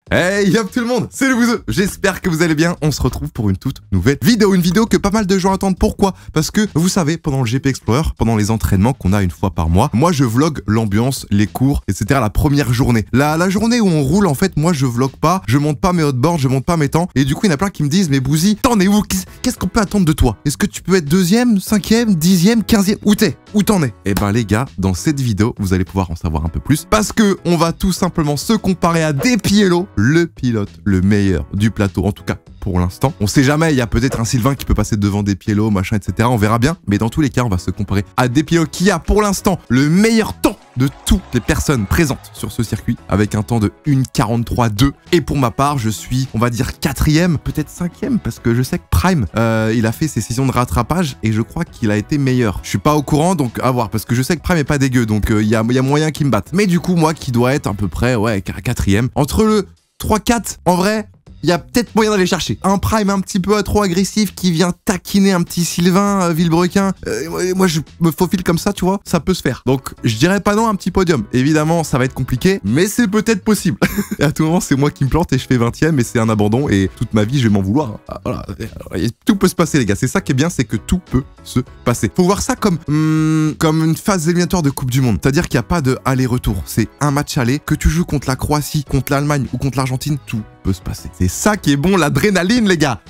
Hey yop tout le monde, c'est le Bouzeux. J'espère que vous allez bien. On se retrouve pour une toute nouvelle vidéo. Une vidéo que pas mal de gens attendent. Pourquoi? Parce que vous savez, pendant le GP Explorer, pendant les entraînements qu'on a une fois par mois, moi je vlog l'ambiance, les cours, etc. la première journée. La journée où on roule, en fait, moi je vlog pas, je monte pas mes hotboards, je monte pas mes temps. Et du coup, il y en a plein qui me disent, mais Bouzy, t'en es où? Qu'est-ce qu'on peut attendre de toi? Est-ce que tu peux être 2e, 5e, 10e, 15e? Où t'es? Où t'en es? Eh ben les gars, dans cette vidéo, vous allez pouvoir en savoir un peu plus. Parce que on va tout simplement se comparer à Depiello, le pilote le meilleur du plateau, en tout cas pour l'instant. On sait jamais, il y a peut-être un Sylvain qui peut passer devant Depiello, machin, etc. On verra bien. Mais dans tous les cas, on va se comparer à Depiello qui a pour l'instant le meilleur temps de toutes les personnes présentes sur ce circuit avec un temps de 1:43.2. Et pour ma part, je suis, on va dire, 4e, peut-être 5e, parce que je sais que Prime, il a fait ses sessions de rattrapage et je crois qu'il a été meilleur. Je suis pas au courant, donc à voir, parce que je sais que Prime est pas dégueu, donc il y a moyen qu'il me batte. Mais du coup, moi qui dois être à peu près, ouais, 4e, entre le 3-4, en vrai, il y a peut-être moyen d'aller chercher un Prime un petit peu trop agressif qui vient taquiner un petit Sylvain Villebrequin. Moi, je me faufile comme ça, tu vois, ça peut se faire. Donc, je dirais pas non à un petit podium. Évidemment, ça va être compliqué, mais c'est peut-être possible. Et à tout moment, c'est moi qui me plante et je fais 20e et c'est un abandon et toute ma vie, je vais m'en vouloir. Voilà. Tout peut se passer, les gars. C'est ça qui est bien, c'est que tout peut se passer. Faut voir ça comme une phase éliminatoire de Coupe du Monde. C'est-à-dire qu'il n'y a pas de aller-retour. C'est un match aller. Que tu joues contre la Croatie, contre l'Allemagne ou contre l'Argentine, tout peut se passer. C'est ça qui est bon, l'adrénaline, les gars.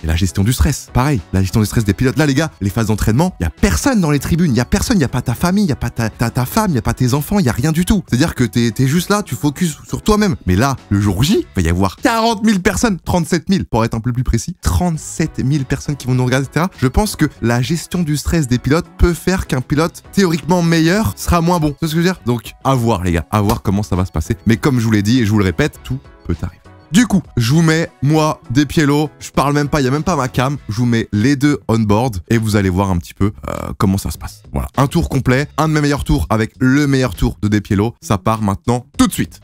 Et la gestion du stress, pareil, la gestion du stress des pilotes. Là, les gars, les phases d'entraînement, il n'y a personne dans les tribunes, il n'y a personne, il n'y a pas ta famille, il n'y a pas ta femme, il n'y a pas tes enfants, il n'y a rien du tout. C'est-à-dire que t'es juste là, tu focuses sur toi-même. Mais là, le jour J, il va y avoir 40 000 personnes, 37 000 pour être un peu plus précis, 37 000 personnes qui vont nous regarder, etc. Je pense que la gestion du stress des pilotes peut faire qu'un pilote théoriquement meilleur sera moins bon. C'est ce que je veux dire? Donc, à voir, les gars, à voir comment ça va se passer. Mais comme je vous l'ai dit et je vous le répète, tout peut arriver. Du coup, je vous mets, moi, Depiello, je parle même pas, il n'y a même pas ma cam, je vous mets les deux on-board et vous allez voir un petit peu comment ça se passe. Voilà, un tour complet, un de mes meilleurs tours avec le meilleur tour de Depiello, ça part maintenant tout de suite.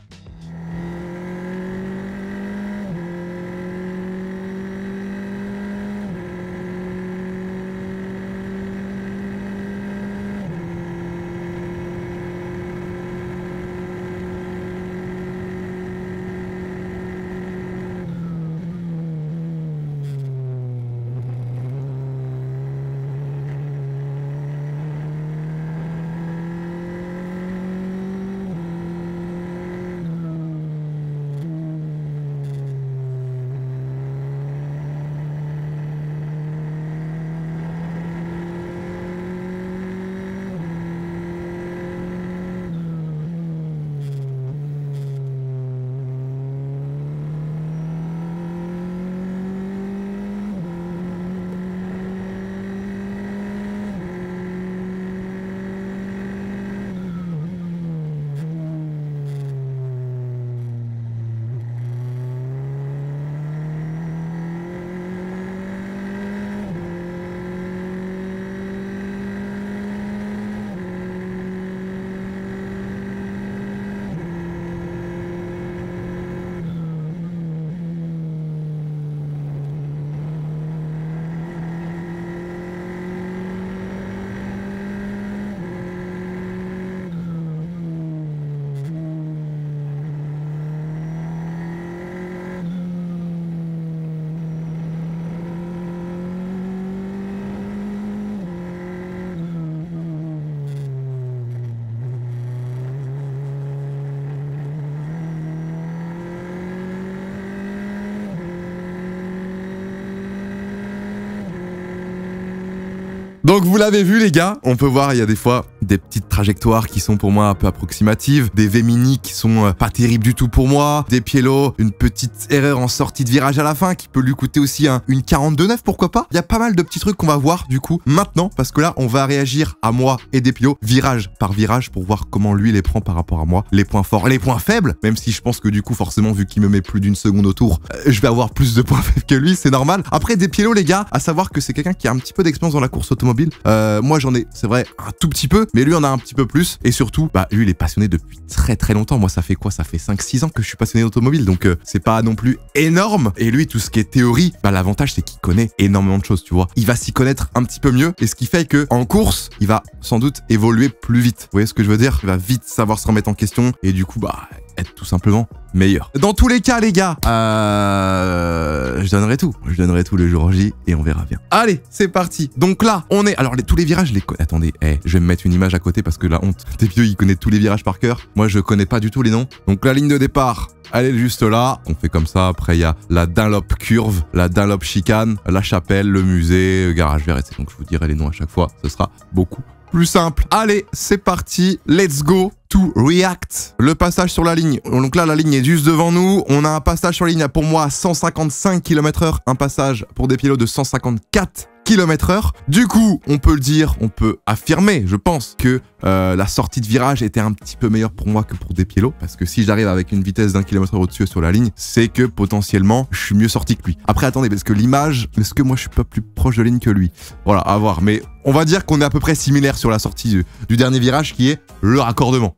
Donc vous l'avez vu les gars, on peut voir il y a des fois des petites trajectoires qui sont pour moi un peu approximatives, des V-mini qui sont pas terribles du tout pour moi, Depiello, une petite erreur en sortie de virage à la fin qui peut lui coûter aussi une 42.9 pourquoi pas. Il y a pas mal de petits trucs qu'on va voir du coup maintenant parce que là on va réagir à moi et Depiello virage par virage pour voir comment lui les prend par rapport à moi, les points forts, les points faibles, même si je pense que du coup forcément vu qu'il me met plus d'une seconde au tour, je vais avoir plus de points faibles que lui, c'est normal. Après Depiello les gars, à savoir que c'est quelqu'un qui a un petit peu d'expérience dans la course automobile. Moi j'en ai, c'est vrai, un tout petit peu, mais lui en a un petit peu plus. Et surtout, bah lui il est passionné depuis très longtemps. Moi ça fait quoi? Ça fait 5-6 ans que je suis passionné d'automobile, donc c'est pas non plus énorme. Et lui, tout ce qui est théorie, bah l'avantage c'est qu'il connaît énormément de choses, tu vois. Il va s'y connaître un petit peu mieux, et ce qui fait que en course, il va sans doute évoluer plus vite. Vous voyez ce que je veux dire? Il va vite savoir se remettre en question, et du coup, bah être tout simplement meilleur. Dans tous les cas, les gars, je donnerai tout. Je donnerai tout le jour J et on verra bien. Allez, c'est parti. Donc là, on est... Alors, tous les virages, les... Attendez, je vais me mettre une image à côté parce que la honte. T'es vieux, il connaît tous les virages par cœur. Moi, je connais pas du tout les noms. Donc, la ligne de départ, elle est juste là. On fait comme ça. Après, il y a la Dunlop Curve, la Dunlop Chicane, la Chapelle, le musée, garage vert. Donc, je vous dirai les noms à chaque fois. Ce sera beaucoup plus simple. Allez, c'est parti. Let's go to react. Le passage sur la ligne. Donc là, la ligne est juste devant nous. On a un passage sur la ligne, pour moi, à 155 km/h. Un passage pour des pilotes de 154 km/h. Du coup, on peut le dire, on peut affirmer, je pense, que la sortie de virage était un petit peu meilleure pour moi que pour des pilotes. Parce que si j'arrive avec une vitesse d'1 km/h au-dessus sur la ligne, c'est que potentiellement, je suis mieux sorti que lui. Après, attendez, parce que l'image, est-ce que moi, je suis pas plus proche de ligne que lui? Voilà, à voir. Mais on va dire qu'on est à peu près similaire sur la sortie du dernier virage, qui est le raccordement.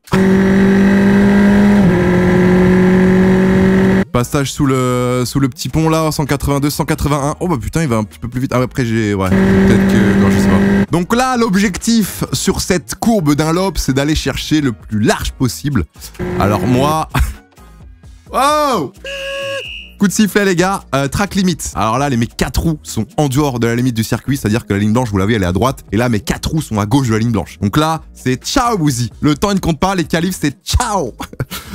Passage sous le petit pont là, 182, 181. Oh bah putain, il va un petit peu plus vite. Ah, après j'ai... Ouais, peut-être que... Non, je sais pas. Donc là, l'objectif sur cette courbe Dunlop, c'est d'aller chercher le plus large possible. Alors moi... Wow! Coup de sifflet les gars, track limit. Alors là, mes 4 roues sont en dehors de la limite du circuit, c'est-à-dire que la ligne blanche, vous l'avez, elle est à droite. Et là, mes 4 roues sont à gauche de la ligne blanche. Donc là, c'est ciao Bouzy. Le temps, il ne compte pas, les qualifs, c'est ciao.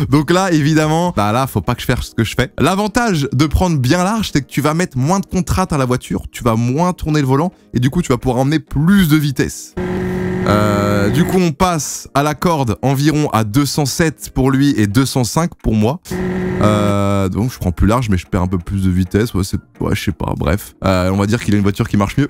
Donc là, évidemment, bah là, faut pas que je fasse ce que je fais. L'avantage de prendre bien large, c'est que tu vas mettre moins de contraintes à la voiture, tu vas moins tourner le volant, et du coup, tu vas pouvoir emmener plus de vitesse. Du coup, on passe à la corde environ à 207 pour lui et 205 pour moi. Donc je prends plus large, mais je perds un peu plus de vitesse. Ouais, je sais pas, bref. On va dire qu'il a une voiture qui marche mieux.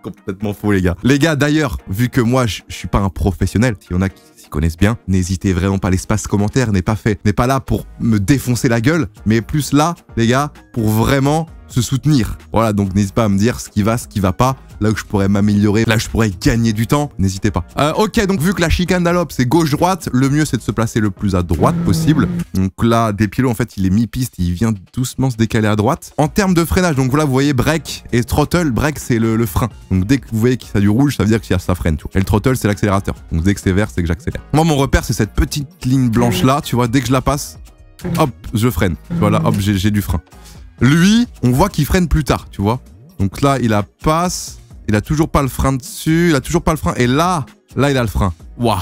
Complètement faux, les gars. Les gars, d'ailleurs, vu que moi, je suis pas un professionnel, s'il y en a qui s'y connaissent bien, n'hésitez vraiment pas, l'espace commentaire n'est pas là pour me défoncer la gueule, mais plus là, les gars, pour vraiment se soutenir. Voilà, donc n'hésitez pas à me dire ce qui va pas, là où je pourrais m'améliorer, là où je pourrais gagner du temps, n'hésitez pas. Ok, donc vu que la chicane Dunlop c'est gauche-droite, le mieux c'est de se placer le plus à droite possible. Donc là, des pilotes, en fait, il est mi-piste, il vient doucement se décaler à droite. En termes de freinage, donc voilà, vous voyez break et throttle, break c'est le frein. Donc dès que vous voyez qu'il y a du rouge, ça veut dire que ça freine, tu vois. Et le throttle c'est l'accélérateur. Donc dès que c'est vert, c'est que j'accélère. Moi, mon repère c'est cette petite ligne blanche là, tu vois, dès que je la passe, hop, je freine. Voilà, hop, j'ai du frein. Lui, on voit qu'il freine plus tard, tu vois. Donc là, il passe, il a toujours pas le frein dessus, il a toujours pas le frein. Et là, il a le frein. Waouh,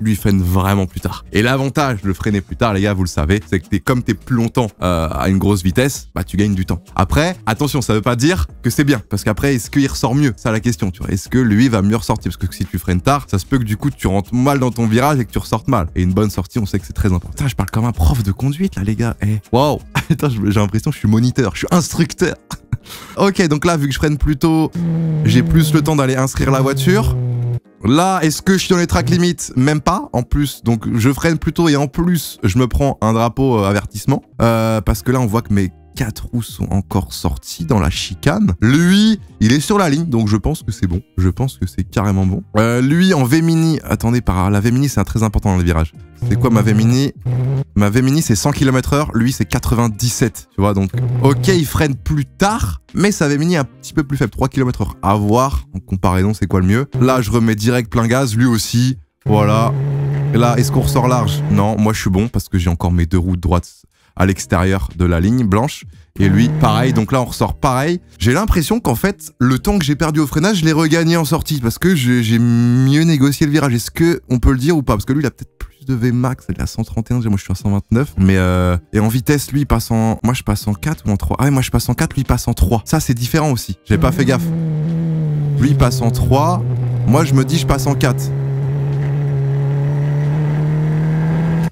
lui, il freine vraiment plus tard. Et l'avantage de freiner plus tard, les gars, vous le savez, c'est que comme t'es plus longtemps à une grosse vitesse, bah tu gagnes du temps. Après, attention, ça veut pas dire que c'est bien. Parce qu'après, est-ce qu'il ressort mieux? C'est la question, tu vois. Est-ce que lui va mieux ressortir? Parce que si tu freines tard, ça se peut que du coup, tu rentres mal dans ton virage et que tu ressortes mal. Et une bonne sortie, on sait que c'est très important. Putain, je parle comme un prof de conduite, là, les gars. Waouh. Putain, j'ai l'impression que je suis moniteur, je suis instructeur. Ok, donc là, vu que je freine plus tôt, j'ai plus le temps d'aller inscrire la voiture. Là, est-ce que je suis dans les track limits? Même pas, en plus. Donc, je freine plutôt et en plus, je me prends un drapeau avertissement. Parce que là, on voit que mes 4 roues sont encore sorties dans la chicane. Lui, il est sur la ligne, donc je pense que c'est bon. Je pense que c'est carrément bon. Lui, en V-Mini... Attendez, la V-Mini, c'est très important dans les virages. C'est quoi ma V-Mini? Ma V-Mini, c'est 100 km/h. Lui, c'est 97. Tu vois, donc... Ok, il freine plus tard, mais sa V-Mini est un petit peu plus faible. 3 km/h. À voir. En comparaison, c'est quoi le mieux? Là, je remets direct plein gaz. Lui aussi. Voilà. Et là, est-ce qu'on ressort large? Non, moi, je suis bon parce que j'ai encore mes 2 roues de droite à l'extérieur de la ligne blanche. Et lui, pareil. Donc là, on ressort pareil. J'ai l'impression qu'en fait, le temps que j'ai perdu au freinage, je l'ai regagné en sortie parce que j'ai mieux négocié le virage. Est-ce que on peut le dire ou pas? Parce que lui, il a peut-être plus de Vmax. Il est à 131. Moi, je suis à 129. Mais et en vitesse, lui, il passe en... Moi, je passe en 4 ou en 3. Ah ouais, moi, je passe en 4. Lui, il passe en 3. Ça, c'est différent aussi. J'ai pas fait gaffe. Lui, il passe en 3. Moi, je me dis, je passe en 4.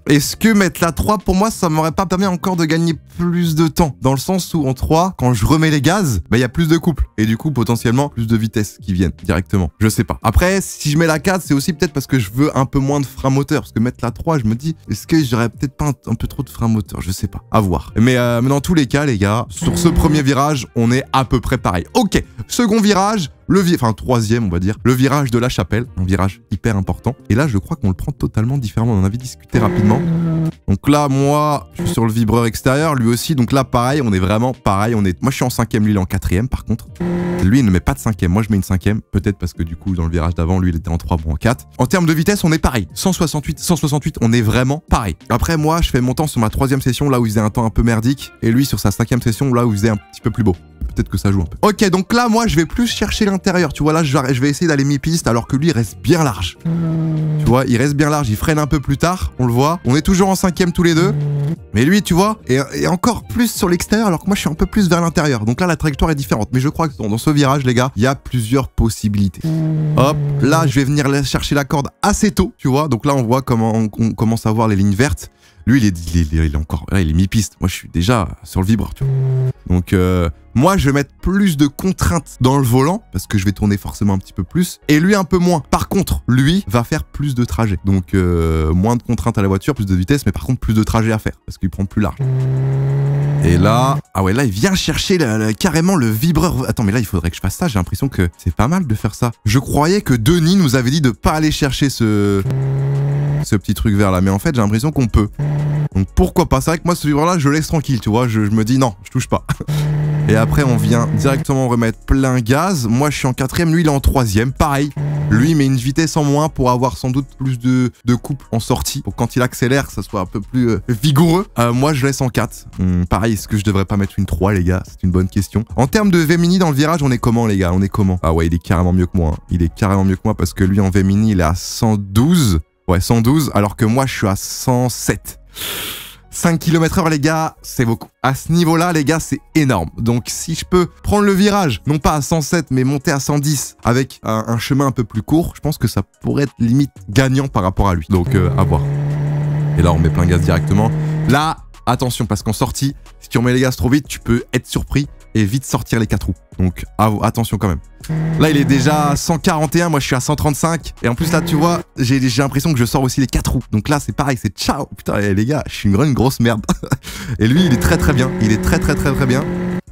Est-ce que mettre la 3, pour moi, ça m'aurait pas permis encore de gagner plus de temps? Dans le sens où, en 3, quand je remets les gaz, bah, il y a plus de couple. Et du coup, potentiellement, plus de vitesse qui viennent directement. Je sais pas. Après, si je mets la 4, c'est aussi peut-être parce que je veux un peu moins de frein moteur. Parce que mettre la 3, je me dis, est-ce que j'aurais peut-être pas un peu trop de frein moteur? Je sais pas. À voir. Mais dans tous les cas, les gars, sur ce premier virage, on est à peu près pareil. Ok. Second virage. enfin troisième on va dire, le virage de la Chapelle, un virage hyper important. Et là je crois qu'on le prend totalement différemment, on en avait discuté rapidement. Donc là moi je suis sur le vibreur extérieur, lui aussi, donc là pareil, on est vraiment pareil, moi je suis en 5e, lui il est en 4e par contre. Lui il ne met pas de 5e, moi je mets une 5e, peut-être parce que du coup dans le virage d'avant lui il était en 3, bon en 4. En termes de vitesse on est pareil, 168, 168, on est vraiment pareil. Après moi je fais mon temps sur ma 3e session là où il faisait un temps un peu merdique, et lui sur sa 5e session là où il faisait un petit peu plus beau. Peut-être que ça joue un peu. Ok, donc là, moi, je vais plus chercher l'intérieur. Tu vois, là, je vais essayer d'aller mi-piste alors que lui, il reste bien large. Tu vois, il reste bien large. Il freine un peu plus tard. On le voit. On est toujours en 5e tous les deux. Mais lui, tu vois, est encore plus sur l'extérieur alors que moi, je suis un peu plus vers l'intérieur. Donc là, la trajectoire est différente. Mais je crois que dans ce virage, les gars, il y a plusieurs possibilités. Hop, là, je vais venir chercher la corde assez tôt. Tu vois, donc là, on voit comment on commence à voir les lignes vertes. Lui, il est encore... Là, il est mi-piste. Moi, je suis déjà sur le vibreur, tu vois. Donc, moi, je vais mettre plus de contraintes dans le volant, parce que je vais tourner forcément un petit peu plus, et lui un peu moins. Par contre, lui va faire plus de trajets. Donc, moins de contraintes à la voiture, plus de vitesse, mais par contre, plus de trajets à faire, parce qu'il prend plus large. Et là, ah ouais, là, il vient chercher carrément le vibreur. Attends, mais là, il faudrait que je fasse ça. J'ai l'impression que c'est pas mal de faire ça. Je croyais que Denis nous avait dit de pas aller chercher ce petit truc vert là, mais en fait, j'ai l'impression qu'on peut. Donc pourquoi pas? C'est vrai que moi ce vibreur là je le laisse tranquille, tu vois, je me dis non, je touche pas. Et après on vient directement remettre plein gaz. Moi je suis en 4e, lui il est en 3e, pareil. Lui il met une vitesse en moins pour avoir sans doute plus de couple en sortie, pour quand il accélère ça soit un peu plus vigoureux. Moi je laisse en 4. Pareil, est-ce que je devrais pas mettre une 3 les gars? C'est une bonne question. En termes de V-mini dans le virage, on est comment les gars? On est comment? Ah ouais, il est carrément mieux que moi, hein. Il est carrément mieux que moi parce que lui en V-mini il est à 112. Ouais, 112, alors que moi, je suis à 107. 5 km/h, les gars, c'est beaucoup. À ce niveau-là, les gars, c'est énorme. Donc, si je peux prendre le virage, non pas à 107, mais monter à 110 avec un chemin un peu plus court, je pense que ça pourrait être limite gagnant par rapport à lui. Donc, à voir. Et là, on met plein gaz directement. Là, attention, parce qu'en sortie, si tu remets les gaz trop vite, tu peux être surpris et vite sortir les 4 roues. Donc, attention quand même. Là, il est déjà à 141, moi je suis à 135. Et en plus, là, tu vois, j'ai l'impression que je sors aussi les 4 roues. Donc là, c'est pareil, c'est ciao. Putain, les gars, je suis une grosse merde. Et lui, il est très bien. Il est très bien.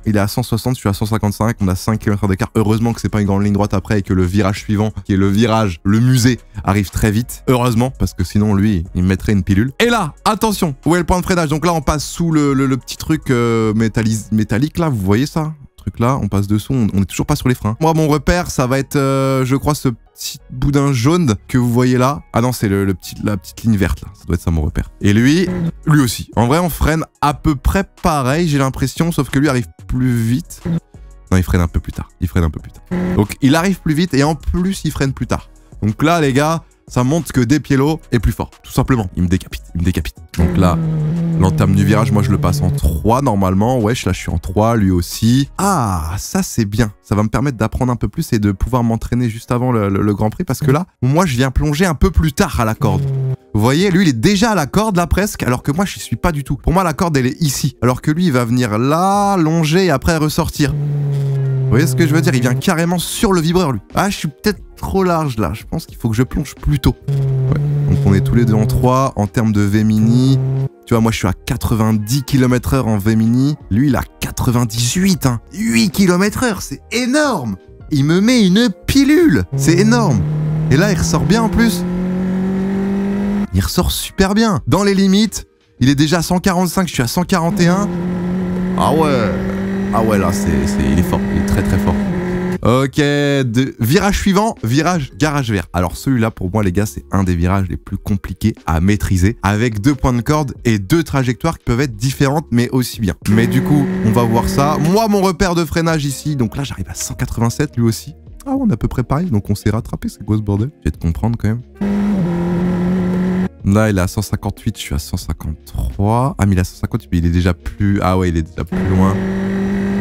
Il est à 160, je suis à 155. On a 5 km d'écart. Heureusement que c'est pas une grande ligne droite après et que le virage suivant, qui est le virage, le musée, arrive très vite. Heureusement, parce que sinon, lui, il me mettrait une pilule. Et là, attention, où est le point de freinage? Donc là, on passe sous le petit truc métallique, là, vous voyez ça? Là, on passe dessous, on est toujours pas sur les freins. Moi, mon repère, ça va être, je crois, ce petit boudin jaune que vous voyez là. Ah non, c'est la petite ligne verte, là. Ça doit être ça, mon repère. Et lui aussi. En vrai, on freine à peu près pareil, j'ai l'impression, sauf que lui arrive plus vite. Non, il freine un peu plus tard. Donc, il arrive plus vite et en plus, il freine plus tard. Donc là, les gars, ça montre que Despiello est plus fort, tout simplement. Il me décapite. Donc là, l'entame du virage, moi je le passe en 3 normalement. Wesh, là je suis en 3, lui aussi. Ah, ça c'est bien. Ça va me permettre d'apprendre un peu plus et de pouvoir m'entraîner juste avant le Grand Prix parce que là, moi je viens plonger un peu plus tard à la corde. Vous voyez, lui il est déjà à la corde là presque, alors que moi je suis pas du tout. Pour moi la corde elle est ici, alors que lui il va venir là, longer et après ressortir. Vous voyez ce que je veux dire? Il vient carrément sur le vibreur lui. Ah, je suis peut-être trop large là, je pense qu'il faut que je plonge plus tôt. Ouais. Donc on est tous les deux en 3. En termes de V-mini, tu vois, moi je suis à 90 km/h en V-mini. Lui il a 98, hein. 8 km/h, c'est énorme. Il me met une pilule, c'est énorme. Et là il ressort bien en plus. Il ressort super bien. Dans les limites, il est déjà à 145, je suis à 141. Ah ouais, là il est fort, il est très fort. Ok, virage suivant, virage garage vert. Alors celui-là, pour moi, les gars, c'est un des virages les plus compliqués à maîtriser, avec 2 points de corde et 2 trajectoires qui peuvent être différentes, mais aussi bien. Mais du coup, on va voir ça. Moi, mon repère de freinage ici, donc là, j'arrive à 187, lui aussi. Ah, on est à peu près pareil, donc on s'est rattrapé, c'est quoi ce bordel? Je vais te comprendre quand même. Là, il est à 158, je suis à 153. Ah, mais il est à 158, mais il est déjà plus... Ah ouais, il est déjà plus loin.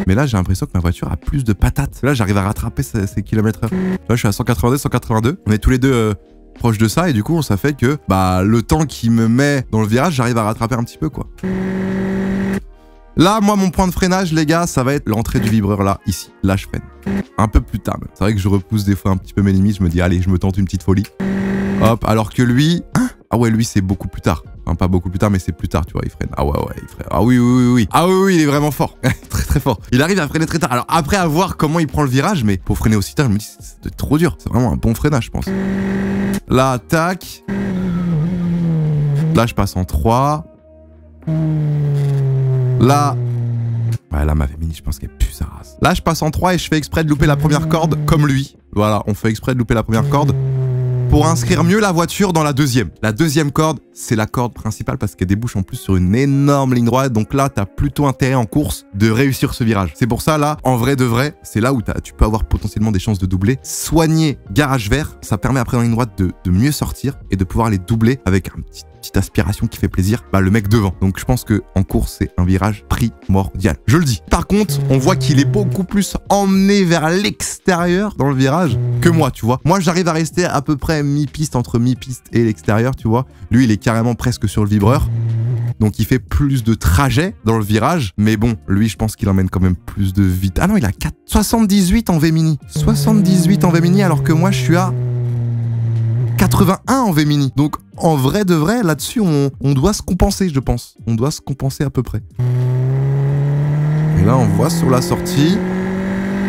Mais là, j'ai l'impression que ma voiture a plus de patates. Là, j'arrive à rattraper ces kilomètres-heure. Là, je suis à 182, 182. On est tous les deux proches de ça. Et du coup, ça fait que le temps qu'il me met dans le virage, j'arrive à rattraper un petit peu, quoi. Là, moi, mon point de freinage, les gars, ça va être l'entrée du vibreur, là, ici. Là, je freine. Un peu plus tard, même. C'est vrai que je repousse des fois un petit peu mes limites. Je me dis, allez, je me tente une petite folie. Hop, alors que lui... Ah ouais, lui, c'est beaucoup plus tard. Enfin, pas beaucoup plus tard, mais c'est plus tard, tu vois, il freine. Ah ouais, il freine. Ah oui. Ah oui, il est vraiment fort. Très très fort. Il arrive à freiner très tard. Alors après, à voir comment il prend le virage, mais pour freiner aussi tard, je me dis, c'est trop dur. C'est vraiment un bon freinage, je pense. Là, tac. Là, je passe en 3. Là... Ouais, là, ma Vémini, je pense qu'elle pue sa race. Là, je passe en 3 et je fais exprès de louper la première corde, comme lui. Voilà, on fait exprès de louper la première corde pour inscrire mieux la voiture dans la deuxième. La deuxième corde, c'est la corde principale parce qu'elle débouche en plus sur une énorme ligne droite. Donc là, t'as plutôt intérêt en course de réussir ce virage. C'est pour ça, là, en vrai de vrai, c'est là où tu peux avoir potentiellement des chances de doubler. Soigner garage vert, ça permet après dans la ligne droite de mieux sortir et de pouvoir les doubler avec un petite aspiration qui fait plaisir, le mec devant. Donc je pense que en course, c'est un virage primordial. Je le dis. Par contre, on voit qu'il est beaucoup plus emmené vers l'extérieur dans le virage que moi, tu vois. Moi, j'arrive à rester à peu près mi-piste, entre mi-piste et l'extérieur, tu vois. Lui, il est carrément presque sur le vibreur. Donc il fait plus de trajet dans le virage. Mais bon, lui, je pense qu'il emmène quand même plus de vite. Ah non, il a 78 en V-Mini. 78 en V-Mini alors que moi, je suis à 81 en V-Mini. Donc en vrai de vrai, là-dessus, on doit se compenser, je pense. On doit se compenser à peu près. Et là, on voit sur la sortie,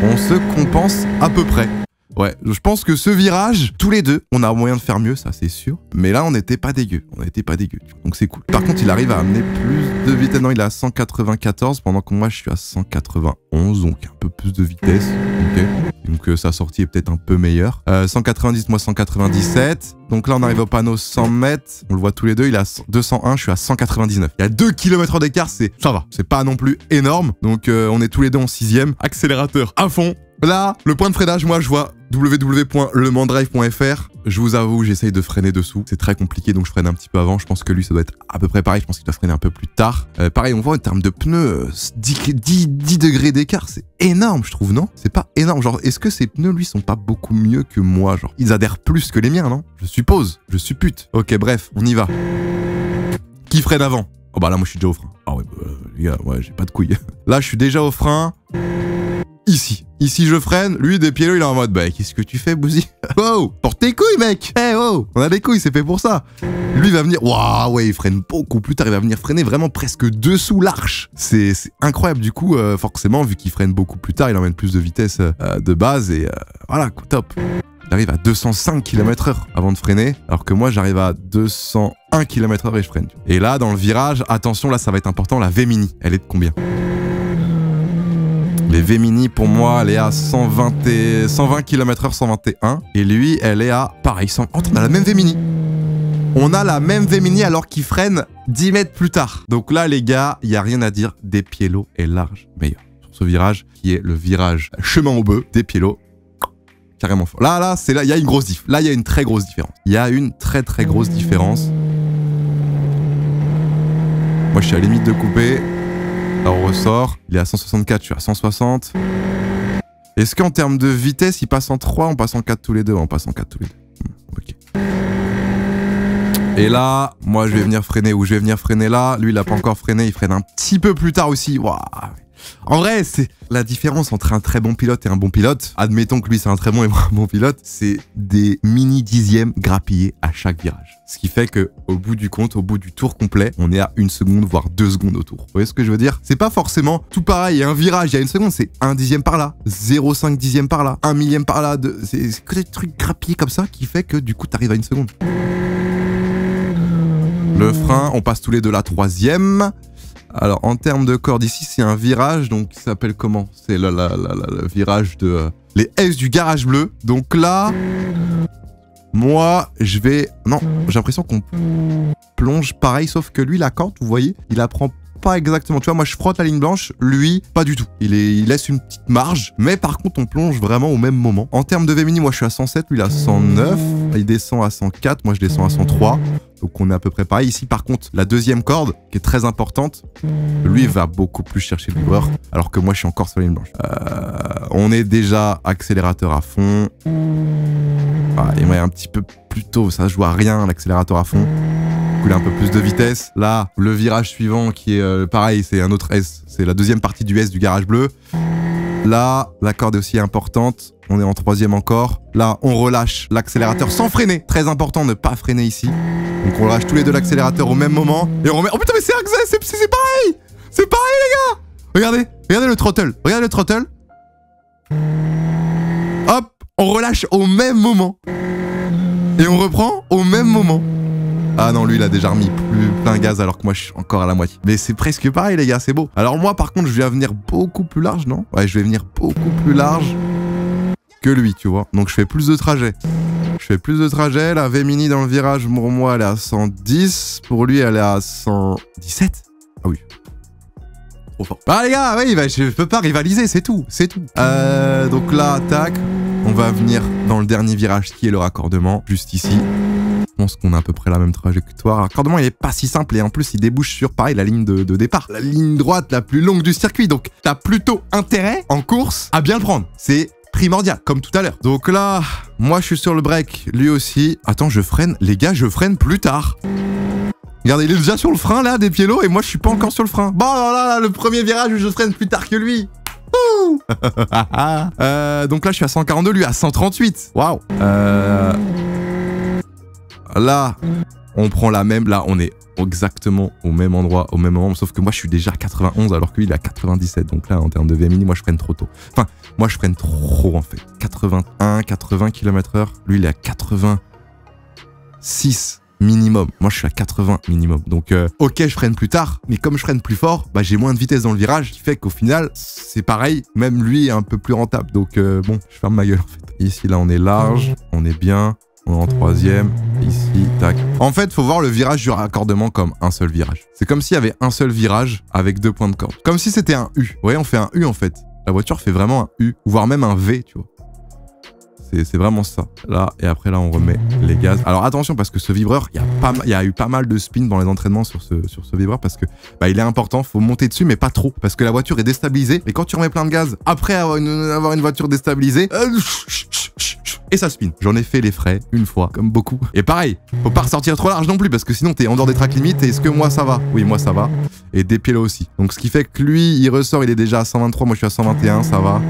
on se compense à peu près. Ouais, je pense que ce virage, tous les deux, on a moyen de faire mieux, ça c'est sûr. Mais là, on n'était pas dégueu. On n'était pas dégueu. Donc c'est cool. Par contre, il arrive à amener plus de vitesse. Non, il est à 194, pendant que moi, je suis à 191, donc un peu plus de vitesse. Ok. Donc sa sortie est peut-être un peu meilleure. 190, moi 197. Donc là, on arrive au panneau 100 mètres. On le voit tous les deux, il est à 201, je suis à 199. Il y a 2 km d'écart, ça va. C'est pas non plus énorme. Donc on est tous les deux en 6ème. Accélérateur à fond. Là, le point de freinage, moi, je vois www.lemandrive.fr. Je vous avoue, j'essaye de freiner dessous. C'est très compliqué, donc je freine un petit peu avant. Je pense que lui, ça doit être à peu près pareil. Je pense qu'il doit freiner un peu plus tard. Pareil, on voit en termes de pneus, 10 degrés d'écart. C'est énorme, je trouve, non? C'est pas énorme. Genre, est-ce que ces pneus, lui, sont pas beaucoup mieux que moi? Genre, ils adhèrent plus que les miens, non? Je suppose. Je suppute. Ok, bref, on y va. Qui freine avant? Oh bah là, moi, je suis déjà au frein. Ah ouais, les gars, ouais, j'ai pas de couilles. Là, je suis déjà au frein. Ici je freine, lui des pieds il est en mode bah qu'est-ce que tu fais Bouzy? Wow, porte tes couilles mec. Hey wow, on a des couilles, c'est fait pour ça. Lui il va venir, waouh ouais, il freine beaucoup plus tard, il va venir freiner vraiment presque dessous l'arche. C'est incroyable du coup, forcément vu qu'il freine beaucoup plus tard, il emmène plus de vitesse de base et voilà, top. Il arrive à 205 km/h avant de freiner, alors que moi j'arrive à 201 km/h et je freine. Et là dans le virage, attention là ça va être important, la V-Mini, elle est de combien? Les V-Mini, pour moi, elle est à 120 km/h, 121. Et lui, elle est à, pareil, 100... Oh, on a la même V-Mini. On a la même V-Mini alors qu'il freine 10 mètres plus tard. Donc là, les gars, il n'y a rien à dire. Despiello est large meilleur sur ce virage, qui est le virage chemin au bœuf. Despiello, carrément fort. Là, c'est là, il y a une grosse diff. Là, il y a une très grosse différence. Il y a une très grosse différence. Moi, je suis à la limite de couper. Là, on ressort. Il est à 164, je suis à 160. Est-ce qu'en termes de vitesse, il passe en 3, on passe en 4 tous les deux? On passe en 4 tous les deux. Ok. Et là, moi, je vais venir freiner où? Je vais venir freiner là. Lui, il n'a pas encore freiné. Il freine un petit peu plus tard aussi. Waouh. En vrai, c'est la différence entre un très bon pilote et un bon pilote. Admettons que lui, c'est un très bon et moi, un bon pilote. C'est des mini dixièmes grappillés à chaque virage. Ce qui fait que, au bout du compte, au bout du tour complet, on est à 1 seconde, voire 2 secondes au tour. Vous voyez ce que je veux dire? C'est pas forcément tout pareil. Il y a un virage, il y a 1 seconde, c'est 1 dixième par là, 0,5 dixième par là, 1 millième par là. C'est que des trucs grappillés comme ça qui fait que, du coup, t'arrives à 1 seconde. Le frein, on passe tous les deux la 3e. Alors, en termes de corde, ici, c'est un virage, donc, qui s'appelle comment? C'est le virage de... les S du garage bleu. Donc là, moi, je vais... Non, j'ai l'impression qu'on plonge pareil, sauf que lui, la corde, vous voyez, il la prend pas exactement. Tu vois, moi, je frotte la ligne blanche, lui, pas du tout. Il laisse une petite marge, mais par contre, on plonge vraiment au même moment. En termes de V-Mini, moi, je suis à 107, lui, il a 109. Il descend à 104, moi, je descends à 103. Donc on est à peu près pareil. Ici, par contre, la deuxième corde, qui est très importante, lui va beaucoup plus chercher le vibreur, alors que moi, je suis encore sur la ligne blanche. On est déjà accélérateur à fond. Ah, il m'a un petit peu plus tôt, ça joue à rien, l'accélérateur à fond. Il a un peu plus de vitesse. Là, le virage suivant, qui est pareil, c'est un autre S. C'est la deuxième partie du S du garage bleu. Là, la corde est aussi importante. On est en 3e encore. Là, on relâche l'accélérateur sans freiner. Très important, ne pas freiner ici. Donc, on relâche tous les deux l'accélérateur au même moment. Et on remet... Oh putain, mais c'est pareil! C'est pareil, les gars! Regardez, regardez le throttle. Regardez le throttle. Hop, on relâche au même moment. Et on reprend au même moment. Ah non, lui, il a déjà remis plein gaz alors que moi, je suis encore à la moitié. Mais c'est presque pareil, les gars, c'est beau. Alors moi, par contre, je vais venir beaucoup plus large, non? Ouais, je vais venir beaucoup plus large que lui, tu vois. Donc, je fais plus de trajets. Je fais plus de trajets. La V-Mini dans le virage, pour moi, elle est à 110. Pour lui, elle est à 117. Ah oui. Trop fort. Ah les gars, oui, bah, je peux pas rivaliser, c'est tout, c'est tout. Donc là, tac, on va venir dans le dernier virage qui est le raccordement, juste ici. Je pense qu'on a à peu près la même trajectoire. Le raccordement, il est pas si simple et en plus, il débouche sur, pareil, la ligne de départ. La ligne droite la plus longue du circuit. Donc, t'as plutôt intérêt, en course, à bien le prendre. C'est primordial, comme tout à l'heure. Donc là, moi, je suis sur le break, lui aussi. Attends, je freine. Les gars, je freine plus tard. Regardez, il est déjà sur le frein, là, des piélos, et moi, je suis pas encore sur le frein. Bon, alors là, le premier virage où je freine plus tard que lui. Donc là, je suis à 142, lui à 138. Waouh. Là, on prend la même. Là, on est exactement au même endroit, au même moment. Sauf que moi, je suis déjà à 91 alors que lui, il est à 97. Donc là, en termes de V-Mini, moi, je freine trop tôt. Enfin, moi, je freine trop, en fait. 80 km/h. Lui, il est à 86 minimum. Moi, je suis à 80 minimum. Donc, ok, je freine plus tard. Mais comme je freine plus fort, bah, j'ai moins de vitesse dans le virage. Ce qui fait qu'au final, c'est pareil. Même lui est un peu plus rentable. Donc, bon, je ferme ma gueule, en fait. Ici, là, on est large. On est bien. On est en troisième, ici, tac. En fait, faut voir le virage du raccordement comme un seul virage. C'est comme s'il y avait un seul virage avec 2 points de corde. Comme si c'était un U. Vous voyez, on fait un U en fait. La voiture fait vraiment un U, voire même un V, tu vois. C'est vraiment ça. Là, et après là, on remet les gaz. Alors attention, parce que ce vibreur, il y a eu pas mal de spin dans les entraînements sur ce vibreur, parce que bah, il est important, faut monter dessus, mais pas trop. Parce que la voiture est déstabilisée, et quand tu remets plein de gaz, après avoir une voiture déstabilisée, et ça spin. J'en ai fait les frais une fois, comme beaucoup. Et pareil, faut pas ressortir trop large non plus, parce que sinon t'es en dehors des tracks limites, et est-ce que moi ça va? Oui, moi ça va. Et des pieds là aussi. Donc ce qui fait que lui, il ressort, il est déjà à 123, moi je suis à 121, ça va.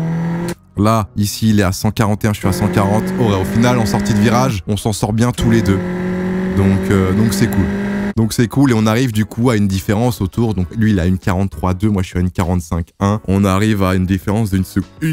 Là, ici, il est à 141, je suis à 140. Oh, au final, en sortie de virage, on s'en sort bien tous les deux. Donc c'est cool. Donc c'est cool et on arrive du coup à une différence autour. Donc lui il a une 43,2, moi je suis à une 45,1. On arrive à une différence d'une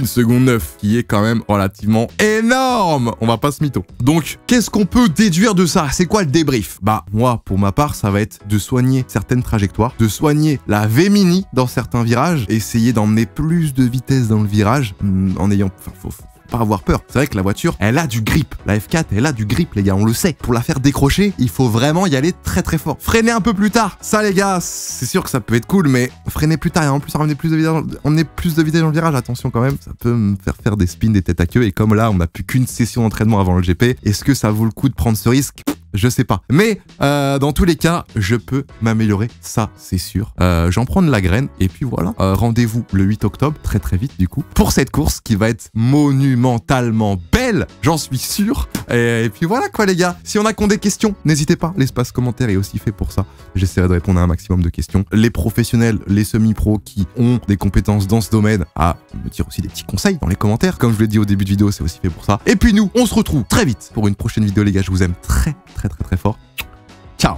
seconde 9 qui est quand même relativement énorme. On va pas se mytho. Donc qu'est-ce qu'on peut déduire de ça? C'est quoi le débrief? Bah moi pour ma part ça va être de soigner certaines trajectoires, de soigner la V-Mini dans certains virages, essayer d'emmener plus de vitesse dans le virage en ayant... Enfin, faut pas avoir peur. C'est vrai que la voiture, elle a du grip. La F4, elle a du grip, les gars, on le sait. Pour la faire décrocher, il faut vraiment y aller très très fort. Freiner un peu plus tard. Ça, les gars, c'est sûr que ça peut être cool, mais freiner plus tard et en plus emmener plus de vitesse dans le virage, attention quand même, ça peut me faire des spins, des têtes à queue. Et comme là, on n'a plus qu'une session d'entraînement avant le GP, est-ce que ça vaut le coup de prendre ce risque? Je sais pas. Mais dans tous les cas, je peux m'améliorer, ça c'est sûr. J'en prends de la graine et puis voilà. Rendez-vous le 8 octobre, très très vite du coup, pour cette course qui va être monumentalement belle, j'en suis sûr. Et puis voilà quoi les gars. Si on a des questions, n'hésitez pas, l'espace commentaire est aussi fait pour ça. J'essaierai de répondre à un maximum de questions. Les professionnels, les semi-pros qui ont des compétences dans ce domaine, à me dire aussi des petits conseils dans les commentaires. Comme je l'ai dit au début de vidéo, c'est aussi fait pour ça. Et puis nous, on se retrouve très vite pour une prochaine vidéo les gars. Je vous aime très fort. Ciao.